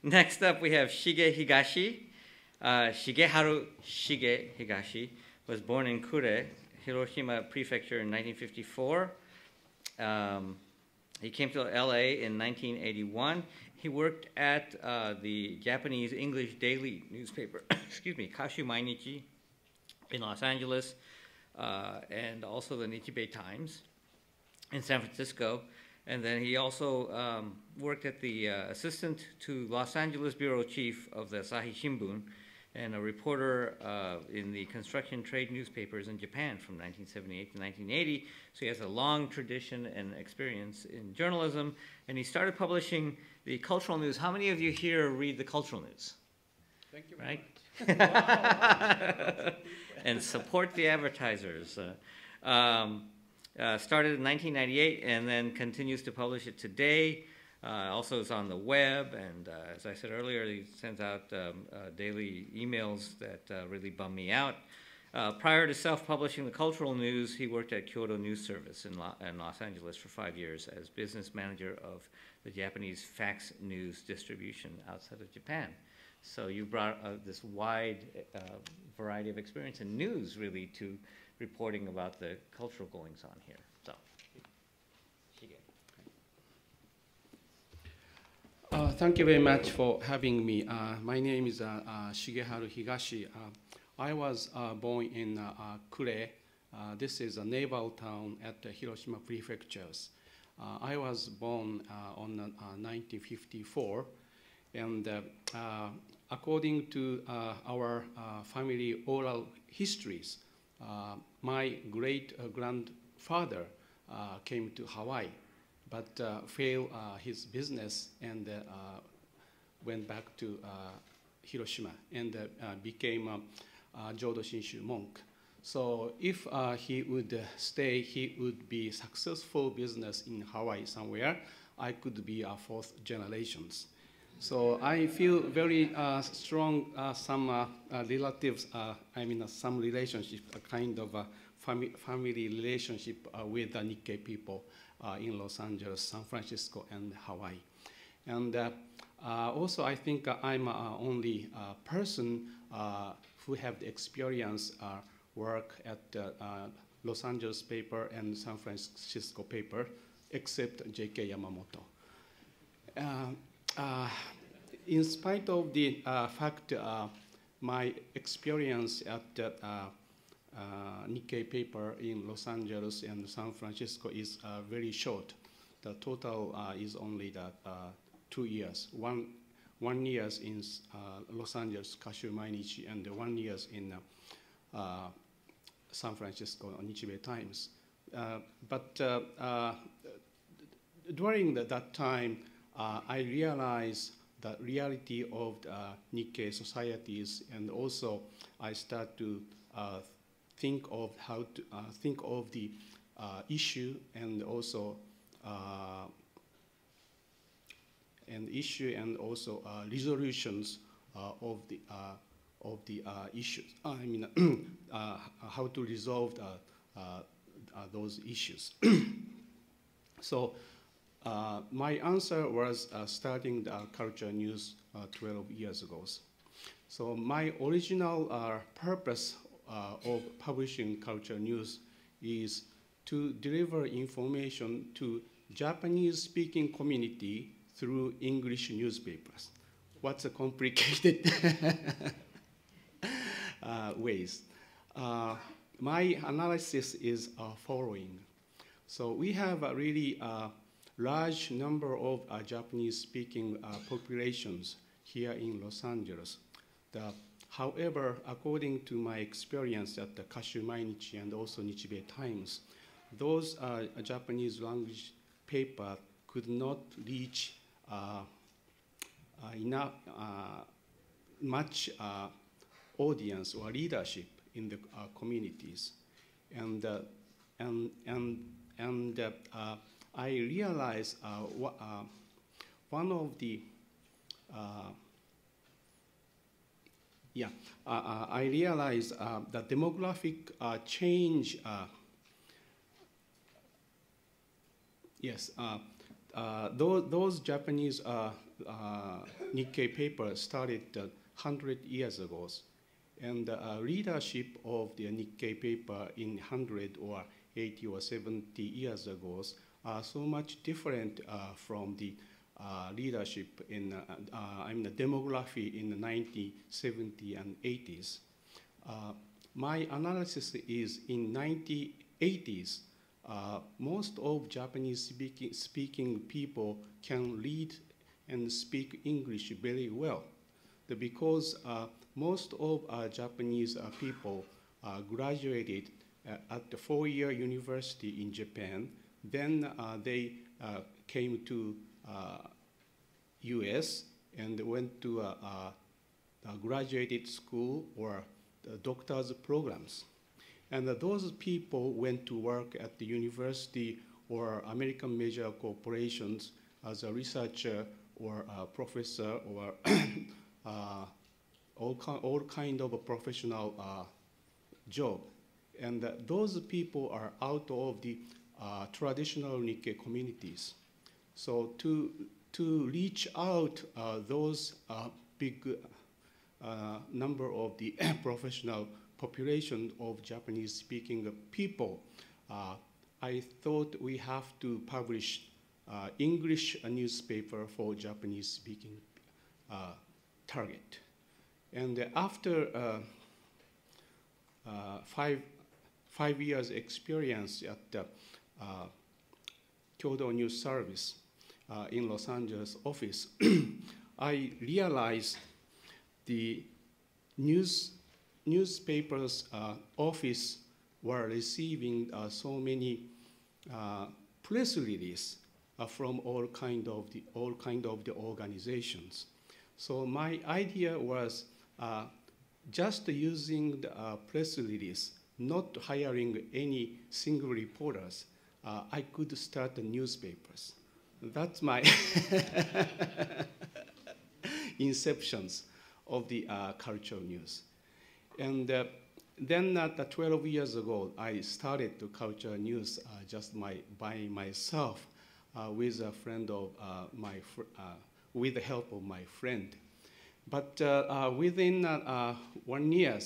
Next up, we have Higashi. Shigeharu Higashi was born in Kure, Hiroshima Prefecture in 1954. He came to LA in 1981. He worked at the Japanese English daily newspaper, excuse me, Kashu Mainichi in Los Angeles, and also the Nikkei Times in San Francisco. And then he also worked at the assistant to Los Angeles bureau chief of the Asahi Shimbun and a reporter in the construction trade newspapers in Japan from 1978 to 1980. So he has a long tradition and experience in journalism. And he started publishing the cultural news. How many of you here read the cultural news? Thank you very much. Wow. And support the advertisers. Started in 1998 and then continues to publish it today. Also is on the web, and as I said earlier, he sends out daily emails that really bum me out. Prior to self-publishing the cultural news, he worked at Kyoto News Service in Los Angeles for 5 years as business manager of the Japanese fax news distribution outside of Japan. So you brought this wide variety of experience in news, really, to reporting about the cultural goings on here. So, Shige. Thank you very much for having me. My name is Shigeharu Higashi. I was born in Kure. This is a naval town at the Hiroshima prefectures. I was born on 1954, and according to our family oral histories, my great-grandfather came to Hawaii, but failed his business and went back to Hiroshima and became a Jodo Shinshu monk. So if he would stay, he would be successful business in Hawaii somewhere. I could be a fourth generations. So I feel very strong, some relatives, some relationship, a kind of a family relationship with the Nikkei people in Los Angeles, San Francisco, and Hawaii. And also I think I'm only person who have the experience work at Los Angeles paper and San Francisco paper, except J.K. Yamamoto. In spite of the fact my experience at Nikkei paper in Los Angeles and San Francisco is very short. The total is only 2 years. One year in Los Angeles, Kashu Mainichi, and 1 year in San Francisco, Nikkei Times. But during that time, I realized the reality of the Nikkei societies, and also I start to think of how to think of the issue and also resolutions of the issues. I mean, how to resolve those issues. So my answer was starting the culture news 12 years ago. So my original purpose of publishing culture news is to deliver information to Japanese-speaking community through English newspapers. What's a complicated ways? My analysis is following. So we have a really large number of Japanese-speaking populations here in Los Angeles. However, according to my experience at the Kashu Mainichi and also Nikkei Times, those Japanese language paper could not reach enough much audience or leadership in the communities, and I realized one of the I realized the demographic change. Yes, those Japanese Nikkei paper started 100 years ago. And readership of the Nikkei paper in 100 or 80 or 70 years ago are so much different from the leadership in the demography in the 1970s and 80s. My analysis is in 1980s, most of Japanese speaking people can read and speak English very well. Because most of Japanese people graduated at the four-year university in Japan. Then they came to US and went to a graduate school or doctor's programs. And those people went to work at the university or American major corporations as a researcher or a professor or all kind of a professional job. And those people are out of the traditional Nikkei communities. So to reach out those big number of the professional population of Japanese-speaking people, I thought we have to publish English newspaper for Japanese-speaking target. And after 5 years experience at the Kyodo News Service in Los Angeles office, I realized the newspapers office were receiving so many press releases from all kind of the organizations. So my idea was just using the press release, not hiring any single reporters. I could start the newspapers. That's my inceptions of the cultural news. And then at 12 years ago, I started the cultural news just by myself with a friend of with the help of my friend. But within 1 year,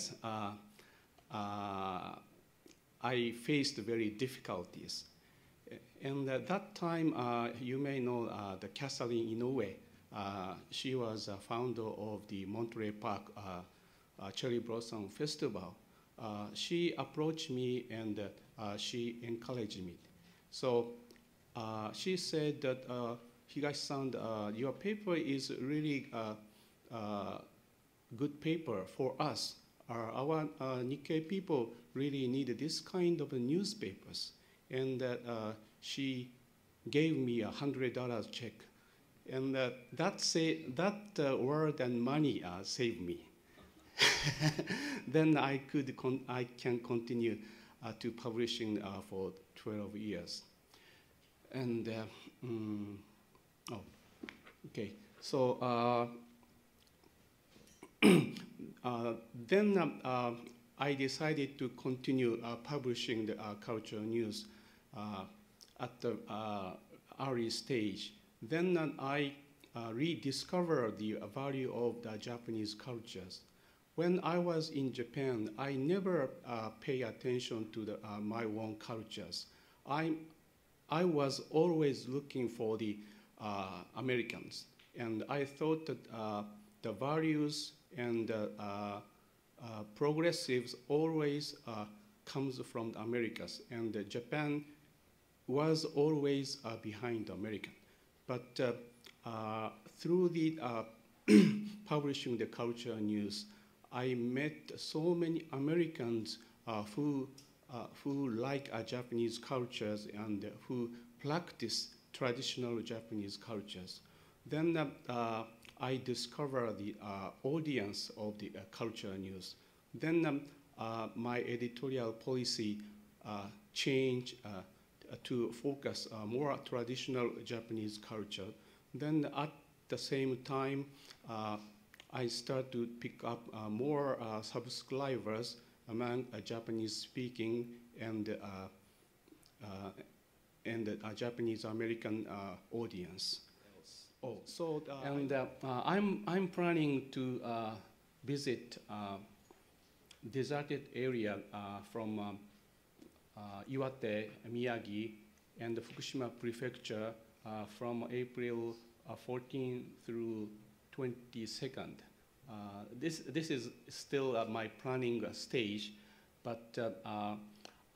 I faced very difficulties. And at that time, you may know the Catherine Inoue. She was a founder of the Monterey Park Cherry Blossom Festival. She approached me and she encouraged me. So she said that, Higashi-san, your paper is really good paper for us. Our Nikkei people really need this kind of newspapers. And she gave me $100 check. And that word and money saved me. Then I can continue to publishing for 12 years. And, okay. So then I decided to continue publishing the cultural news at the early stage. Then I rediscovered the value of the Japanese cultures. When I was in Japan, I never pay attention to my own cultures. I was always looking for the Americans, and I thought that the values and progressives always comes from the Americas, and Japan was always behind the American. But through the publishing the culture news, I met so many Americans who like Japanese cultures and who practice traditional Japanese cultures. Then I discovered the audience of the culture news. Then my editorial policy changed to focus more traditional Japanese culture. Then at the same time, I started to pick up more subscribers among Japanese-speaking and Japanese-American audience. Oh, so and I'm planning to visit deserted area from Iwate, Miyagi, and the Fukushima Prefecture from April 14 through 22nd. This is still my planning stage, but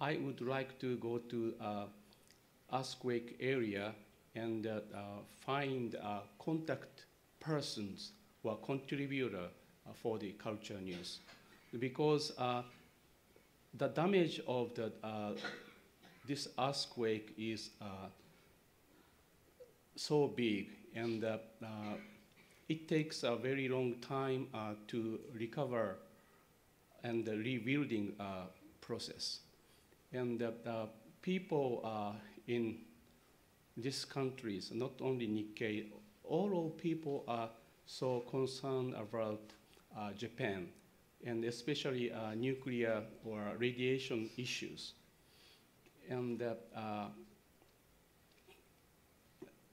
I would like to go to earthquake area and find contact persons or contributor for the culture news, because the damage of this earthquake is so big, and it takes a very long time to recover and the rebuilding process. And people in these countries, not only Nikkei, all people are so concerned about Japan, and especially nuclear or radiation issues. And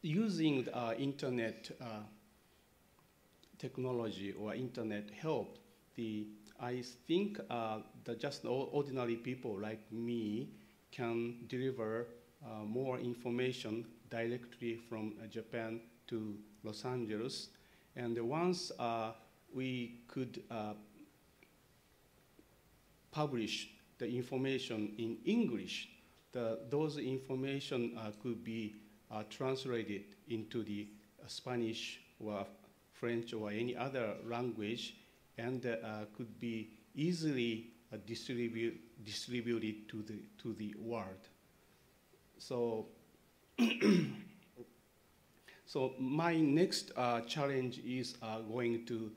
using internet technology or internet help, I think that just ordinary people like me can deliver more information directly from Japan to Los Angeles. And once we could publish the information in English, those information could be translated into the Spanish or French or any other language, and could be easily distributed to the world. So, so my next challenge is going to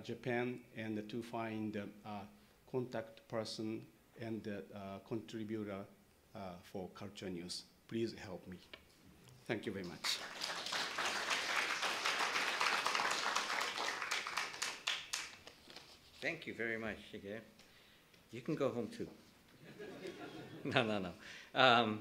Japan and to find a contact person and contributor for culture news. Please help me. Thank you very much. Thank you very much, Shige. You can go home too. No.